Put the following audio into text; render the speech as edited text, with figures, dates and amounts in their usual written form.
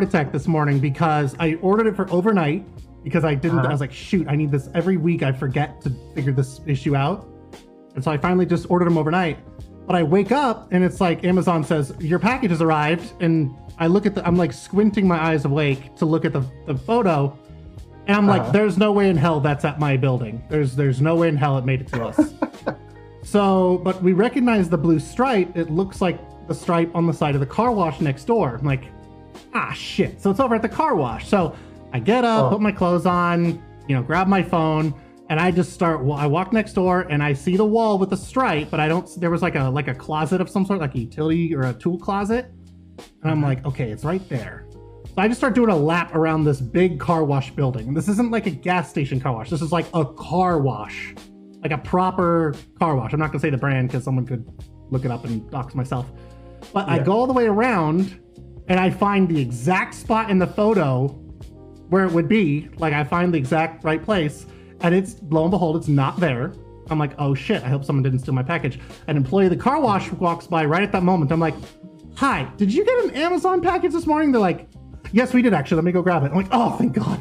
attack this morning because I ordered it for overnight because I didn't. I was like, shoot, I need this every week. I forget to figure this issue out, and so I finally just ordered them overnight. But I wake up and it's like Amazon says your package has arrived, and I look at I'm like squinting my eyes awake to look at the photo, and I'm like, there's no way in hell that's at my building. There's no way in hell it made it to us. So, but we recognize the blue stripe. It looks like the stripe on the side of the car wash next door. I'm like, ah, shit. So it's over at the car wash. So I get up, put my clothes on, grab my phone, and I just start. I walk next door and I see the wall with the stripe, but I don't. There was like a closet of some sort, like a utility or a tool closet, and I'm like, okay, it's right there. So I just start doing a lap around this big car wash building. And this isn't like a gas station car wash. This is like a car wash, like a proper car wash. I'm not gonna say the brand because someone could look it up and dox myself. But I go all the way around and I find the exact spot in the photo where it would be. Like I find the exact right place, and it's, lo and behold, it's not there. I'm like, oh shit, I hope someone didn't steal my package. An employee of the car wash walks by right at that moment. I'm like, hi, did you get an Amazon package this morning? They're like, yes, we did actually. Let me go grab it. I'm like, oh, thank God.